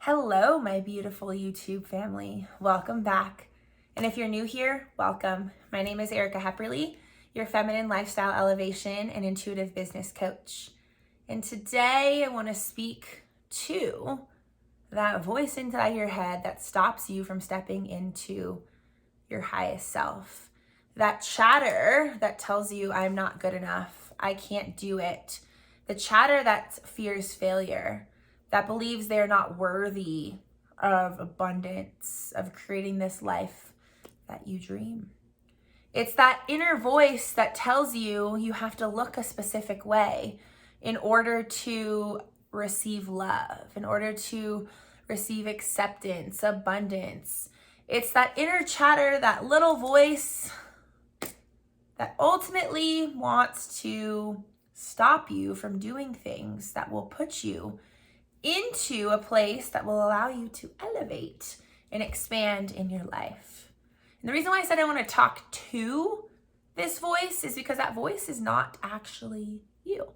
Hello, my beautiful YouTube family. Welcome back. And if you're new here, welcome. My name is Erica Hepperly, your feminine lifestyle elevation and intuitive business coach. And today I want to speak to that voice inside your head that stops you from stepping into your highest self. That chatter that tells you I'm not good enough, I can't do it. The chatter that fears failure, that believes they're not worthy of abundance, of creating this life that you dream. It's that inner voice that tells you you have to look a specific way in order to receive love, in order to receive acceptance, abundance. It's that inner chatter, that little voice that ultimately wants to stop you from doing things that will put you into a place that will allow you to elevate and expand in your life. And the reason why I said I want to talk to this voice is because that voice is not actually you.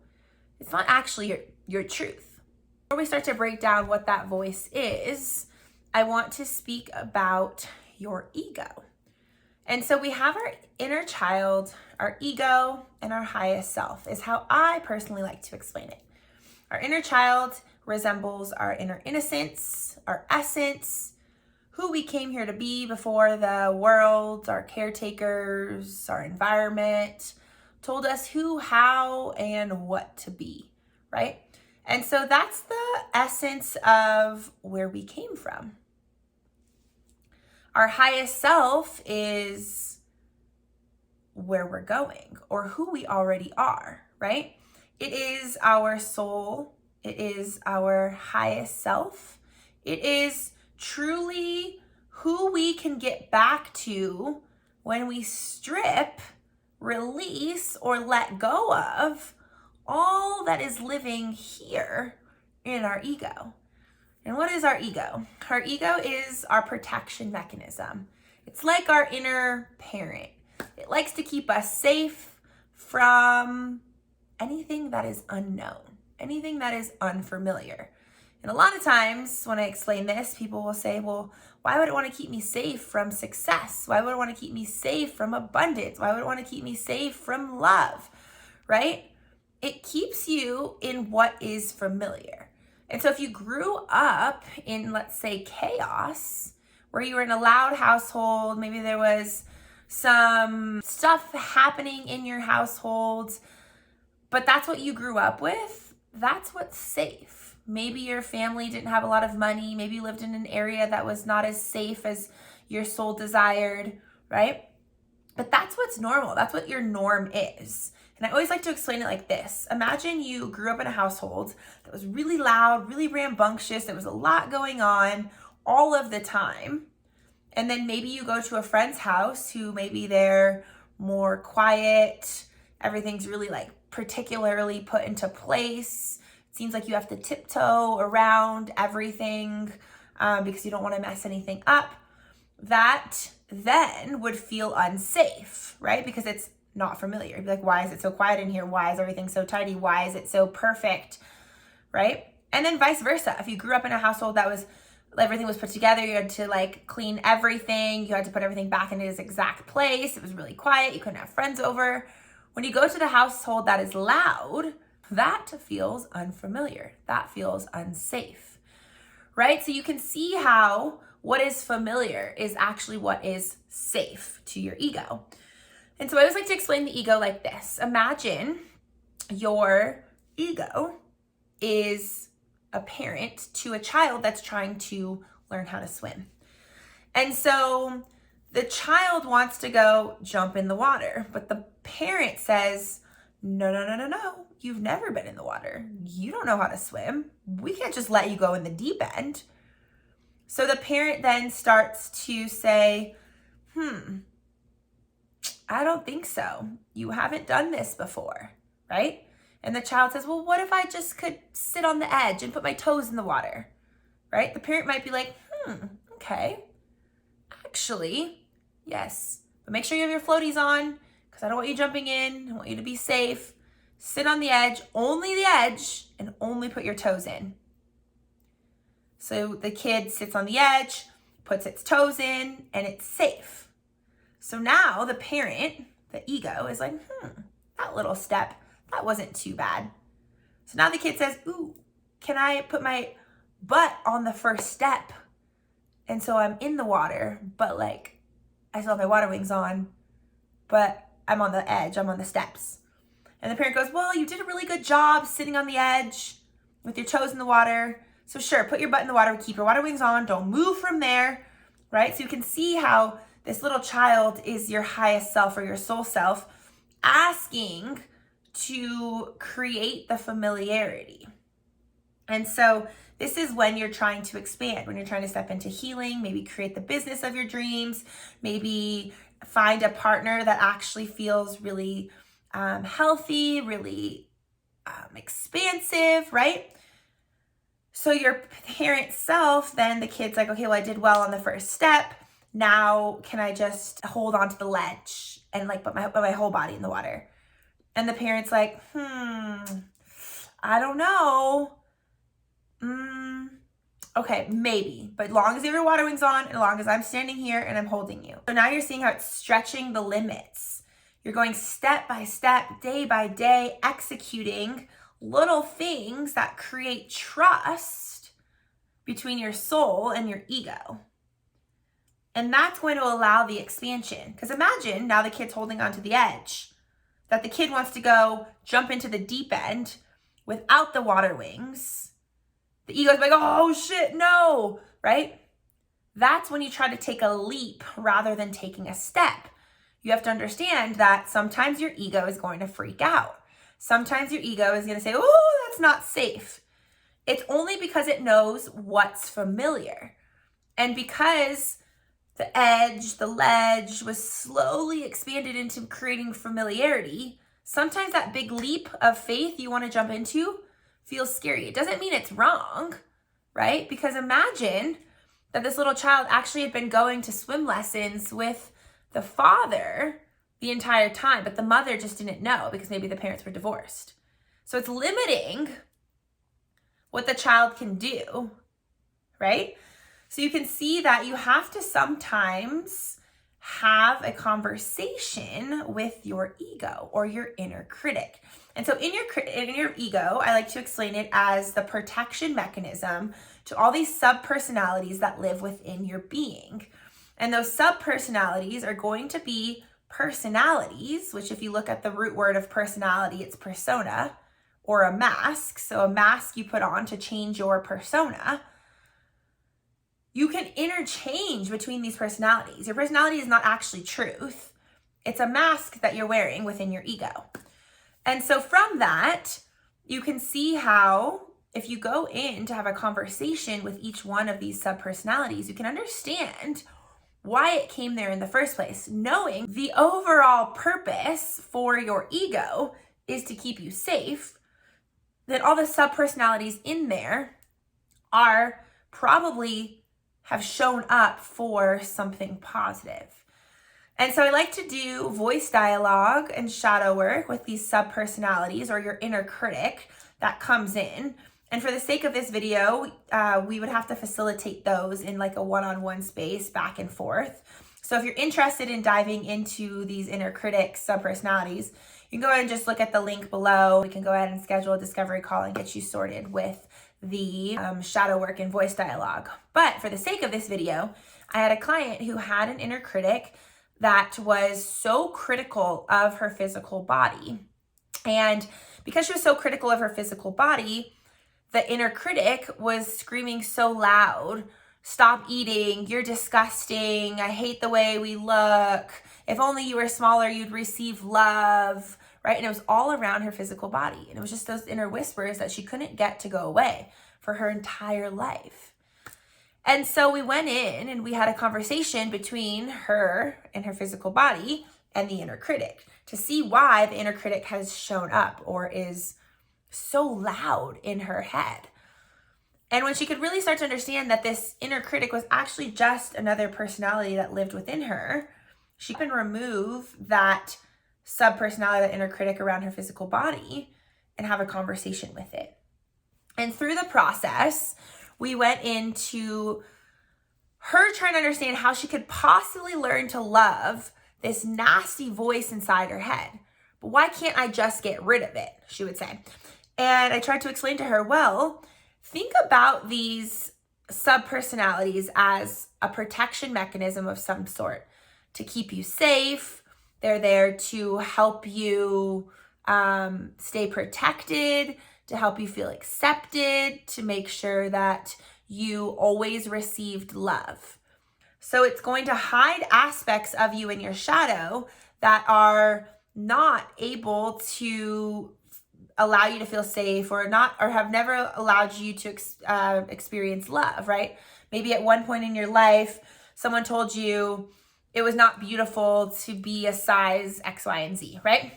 It's not actually your truth. Before we start to break down what that voice is, I want to speak about your ego. And so we have our inner child, our ego, and our highest self is how I personally like to explain it. Our inner child resembles our inner innocence, our essence, who we came here to be before the world, our caretakers, our environment told us who, how, and what to be, right? And so that's the essence of where we came from. Our highest self is where we're going or who we already are, right? It is our soul. It is our highest self. It is truly who we can get back to when we strip, release, or let go of all that is living here in our ego. And what is our ego? Our ego is our protection mechanism. It's like our inner parent. It likes to keep us safe from anything that is unknown, anything that is unfamiliar. And a lot of times when I explain this, people will say, well, why would it want to keep me safe from success? Why would it want to keep me safe from abundance? Why would it want to keep me safe from love, right? It keeps you in what is familiar. And so if you grew up in, let's say, chaos, where you were in a loud household, maybe there was some stuff happening in your household, but that's what you grew up with, that's what's safe. Maybe your family didn't have a lot of money. Maybe you lived in an area that was not as safe as your soul desired, right? But that's what's normal. That's what your norm is. And I always like to explain it like this. Imagine you grew up in a household that was really loud, really rambunctious. There was a lot going on all of the time. And then maybe you go to a friend's house who maybe they're more quiet. Everything's really like particularly put into place. It seems like you have to tiptoe around everything because you don't want to mess anything up. That then would feel unsafe, right? Because it's not familiar. You'd be like, why is it so quiet in here? Why is everything so tidy? Why is it so perfect, right? And then vice versa. If you grew up in a household that was everything was put together, you had to like clean everything, you had to put everything back in its exact place, it was really quiet, you couldn't have friends over. When you go to the household that is loud, that feels unfamiliar. That feels unsafe, right? So you can see how what is familiar is actually what is safe to your ego. And so I always like to explain the ego like this. Imagine your ego is a parent to a child that's trying to learn how to swim. And so the child wants to go jump in the water, but the parent says, no. You've never been in the water. You don't know how to swim. We can't just let you go in the deep end. So the parent then starts to say, I don't think so. You haven't done this before, right? And the child says, well, what if I just could sit on the edge and put my toes in the water, right? The parent might be like, okay, actually, yes. But make sure you have your floaties on because I don't want you jumping in. I want you to be safe. Sit on the edge, and only put your toes in. So the kid sits on the edge, puts its toes in, and it's safe. So now the parent, the ego, is like, that little step, that wasn't too bad. So now the kid says, ooh, can I put my butt on the first step? And so I'm in the water, but like I still have my water wings on, but I'm on the edge, I'm on the steps. And the parent goes, well, you did a really good job sitting on the edge with your toes in the water. So sure, put your butt in the water, keep your water wings on, don't move from there, right? So you can see how this little child is your highest self or your soul self asking to create the familiarity. And so this is when you're trying to expand, when you're trying to step into healing, maybe create the business of your dreams, maybe find a partner that actually feels really healthy, really expansive, right? So your parent self, then the kid's like, okay, well, I did well on the first step. Now can I just hold on to the ledge and like put my whole body in the water? And the parent's like, I don't know. Okay, maybe, but as long as you have your water wings on, and as long as I'm standing here and I'm holding you. So now you're seeing how it's stretching the limits. You're going step by step, day by day, executing little things that create trust between your soul and your ego. And that's going to allow the expansion. Because imagine now the kid's holding onto the edge, that the kid wants to go jump into the deep end without the water wings. The ego's like, oh shit, no, right? That's when you try to take a leap rather than taking a step. You have to understand that sometimes your ego is going to freak out. Sometimes your ego is going to say, oh, that's not safe. It's only because it knows what's familiar. And because the edge, the ledge was slowly expanded into creating familiarity, sometimes that big leap of faith you want to jump into feels scary. It doesn't mean it's wrong, right? Because imagine that this little child actually had been going to swim lessons with the father the entire time, but the mother just didn't know because maybe the parents were divorced. So it's limiting what the child can do, right? So you can see that you have to sometimes have a conversation with your ego or your inner critic. And so in your ego, I like to explain it as the protection mechanism to all these sub-personalities that live within your being. And those sub-personalities are going to be personalities, which if you look at the root word of personality, it's persona or a mask. So a mask you put on to change your persona. You can interchange between these personalities. Your personality is not actually truth. It's a mask that you're wearing within your ego. And so from that, you can see how if you go in to have a conversation with each one of these sub-personalities, you can understand why it came there in the first place, knowing the overall purpose for your ego is to keep you safe. Then all the sub-personalities in there are probably have shown up for something positive. And so I like to do voice dialogue and shadow work with these sub-personalities or your inner critic that comes in. And for the sake of this video, we would have to facilitate those in like a one-on-one space back and forth. So if you're interested in diving into these inner critic sub-personalities, you can go ahead and just look at the link below. We can go ahead and schedule a discovery call and get you sorted with the shadow work and voice dialogue. But for the sake of this video, I had a client who had an inner critic that was so critical of her physical body. And because she was so critical of her physical body, the inner critic was screaming so loud, stop eating, you're disgusting, I hate the way we look, if only you were smaller, you'd receive love, right? And it was all around her physical body. And it was just those inner whispers that she couldn't get to go away for her entire life. And so we went in and we had a conversation between her and her physical body and the inner critic to see why the inner critic has shown up or is so loud in her head. And when she could really start to understand that this inner critic was actually just another personality that lived within her, she can remove that sub-personality, that inner critic around her physical body and have a conversation with it. And through the process, we went into her trying to understand how she could possibly learn to love this nasty voice inside her head. But why can't I just get rid of it? She would say. And I tried to explain to her, well, think about these subpersonalities as a protection mechanism of some sort to keep you safe. They're there to help you stay protected, to help you feel accepted, to make sure that you always received love. So it's going to hide aspects of you in your shadow that are not able to allow you to feel safe, or have never allowed you to experience love, right? Maybe at one point in your life, someone told you it was not beautiful to be a size X, Y, and Z, right?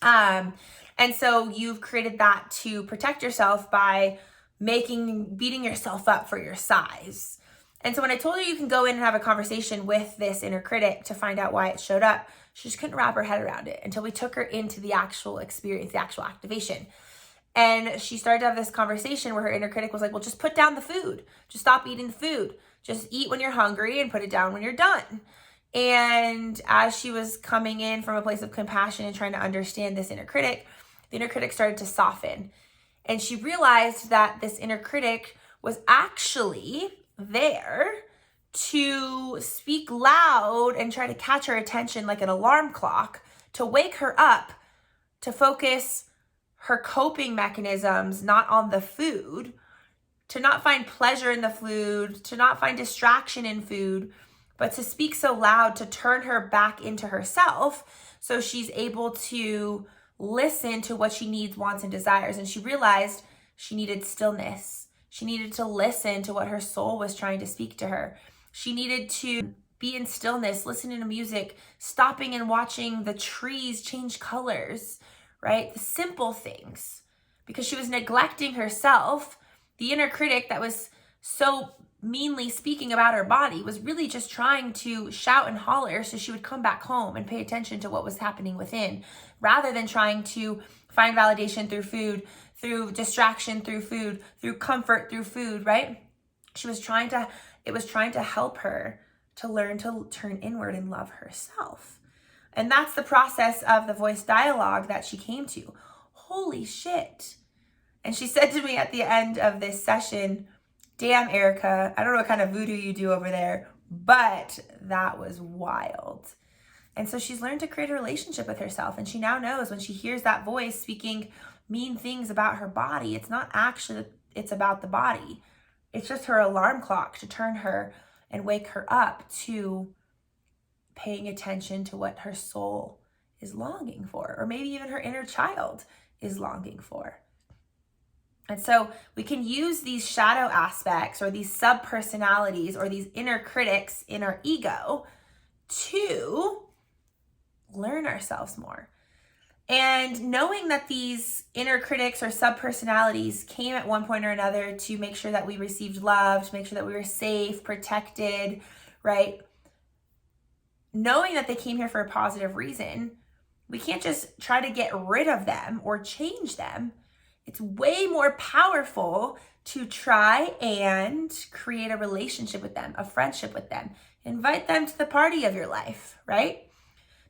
And so you've created that to protect yourself by beating yourself up for your size. And so when I told her you can go in and have a conversation with this inner critic to find out why it showed up, she just couldn't wrap her head around it until we took her into the actual experience, the actual activation. And she started to have this conversation where her inner critic was like, well, just put down the food. Just stop eating the food. Just eat when you're hungry and put it down when you're done. And as she was coming in from a place of compassion and trying to understand this inner critic, the inner critic started to soften. And she realized that this inner critic was actually there to speak loud and try to catch her attention like an alarm clock, to wake her up, to focus her coping mechanisms not on the food, to not find pleasure in the food, to not find distraction in food, but to speak so loud to turn her back into herself so she's able to listen to what she needs, wants, and desires. And she realized she needed stillness. She needed to listen to what her soul was trying to speak to her. She needed to be in stillness, listening to music, stopping and watching the trees change colors, right? The simple things. Because she was neglecting herself. The inner critic that was so meanly speaking about her body was really just trying to shout and holler so she would come back home and pay attention to what was happening within, rather than trying to find validation through food, through distraction through food, through comfort through food, right? It was trying to help her to learn to turn inward and love herself. And that's the process of the voice dialogue that she came to. Holy shit. And she said to me at the end of this session, damn, Erica, I don't know what kind of voodoo you do over there, but that was wild. And so she's learned to create a relationship with herself. And she now knows when she hears that voice speaking mean things about her body, it's not actually, it's about the body. It's just her alarm clock to turn her and wake her up to paying attention to what her soul is longing for, or maybe even her inner child is longing for. And so we can use these shadow aspects or these sub-personalities or these inner critics in our ego to learn ourselves more. And knowing that these inner critics or sub-personalities came at one point or another to make sure that we received love, to make sure that we were safe, protected, right? Knowing that they came here for a positive reason, we can't just try to get rid of them or change them. It's way more powerful to try and create a relationship with them, a friendship with them. Invite them to the party of your life, right?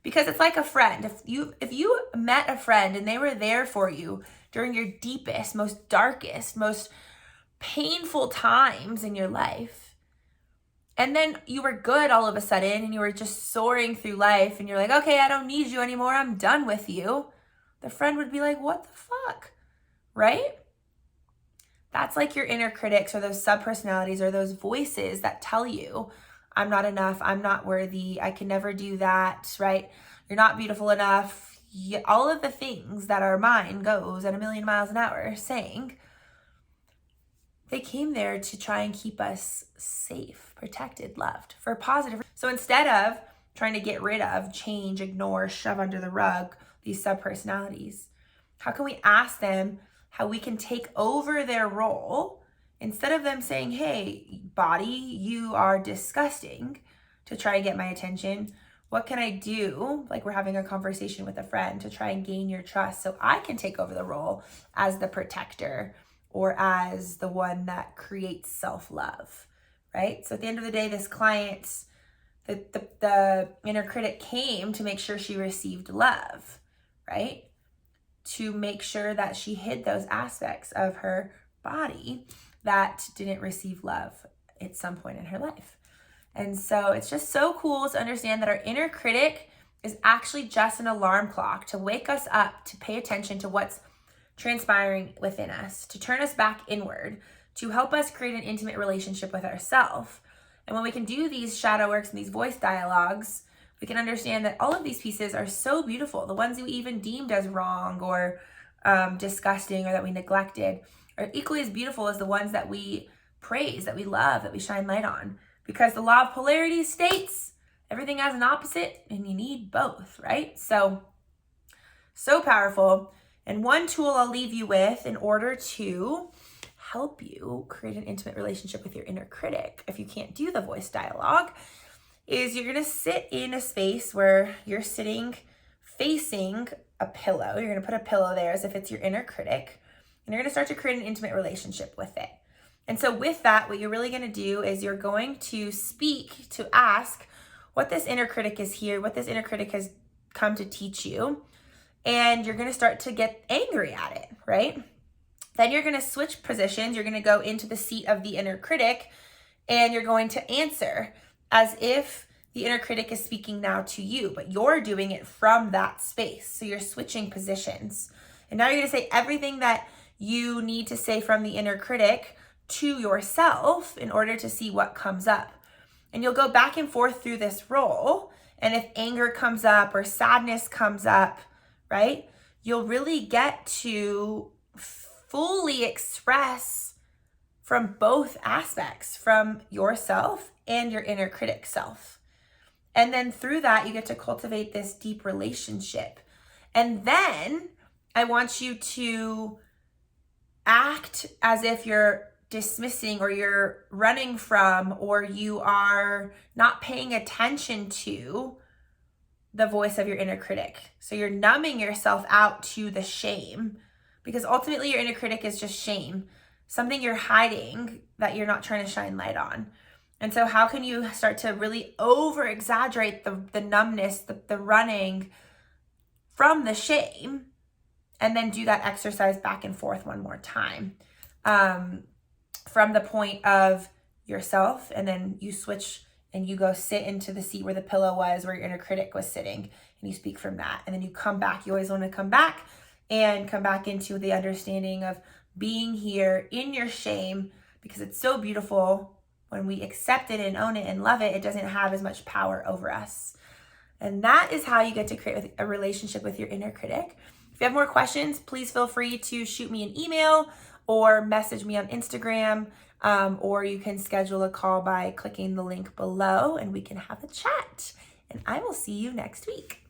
Because it's like a friend. If you met a friend and they were there for you during your deepest, most darkest, most painful times in your life, and then you were good all of a sudden and you were just soaring through life and you're like, okay, I don't need you anymore, I'm done with you. The friend would be like, what the fuck? Right? That's like your inner critics or those sub-personalities or those voices that tell you, I'm not enough, I'm not worthy, I can never do that, right? You're not beautiful enough. All of the things that our mind goes at 1,000,000 miles an hour saying, they came there to try and keep us safe, protected, loved, for positive. So instead of trying to get rid of, change, ignore, shove under the rug these sub-personalities, how can we ask them how we can take over their role instead of them saying, hey, body, you are disgusting, to try and get my attention? What can I do? Like we're having a conversation with a friend to try and gain your trust so I can take over the role as the protector, or as the one that creates self-love, right? So at the end of the day, this client, the inner critic came to make sure she received love, right? To make sure that she hid those aspects of her body that didn't receive love at some point in her life. And so it's just so cool to understand that our inner critic is actually just an alarm clock to wake us up, to pay attention to what's transpiring within us, to turn us back inward, to help us create an intimate relationship with ourselves. And when we can do these shadow works and these voice dialogues, we can understand that all of these pieces are so beautiful. The ones we even deemed as wrong or disgusting or that we neglected are equally as beautiful as the ones that we praise, that we love, that we shine light on. Because the law of polarity states everything has an opposite and you need both, right? So powerful. And one tool I'll leave you with in order to help you create an intimate relationship with your inner critic, if you can't do the voice dialogue, is you're going to sit in a space where you're sitting facing a pillow. You're going to put a pillow there as if it's your inner critic, and you're going to start to create an intimate relationship with it. And so with that, what you're really going to do is you're going to speak, to ask what this inner critic is here, what this inner critic has come to teach you, and you're going to start to get angry at it, right? Then you're going to switch positions. You're going to go into the seat of the inner critic, and you're going to answer as if the inner critic is speaking now to you, but you're doing it from that space. So you're switching positions. And now you're going to say everything that you need to say from the inner critic to yourself in order to see what comes up. And you'll go back and forth through this role. And if anger comes up or sadness comes up, right, you'll really get to fully express from both aspects, from yourself and your inner critic self. And then through that, you get to cultivate this deep relationship. And then I want you to act as if you're dismissing or you're running from or you are not paying attention to the voice of your inner critic. So you're numbing yourself out to the shame, because ultimately your inner critic is just shame, something you're hiding that you're not trying to shine light on. And so how can you start to really over exaggerate the numbness, the running from the shame, and then do that exercise back and forth one more time from the point of yourself, and then you switch and you go sit into the seat where the pillow was, where your inner critic was sitting, and you speak from that. And then you come back. You always want to come back and come back into the understanding of being here in your shame, because it's so beautiful. When we accept it and own it and love it, it doesn't have as much power over us. And that is how you get to create a relationship with your inner critic. If you have more questions, please feel free to shoot me an email or message me on Instagram, or you can schedule a call by clicking the link below and we can have a chat. And I will see you next week.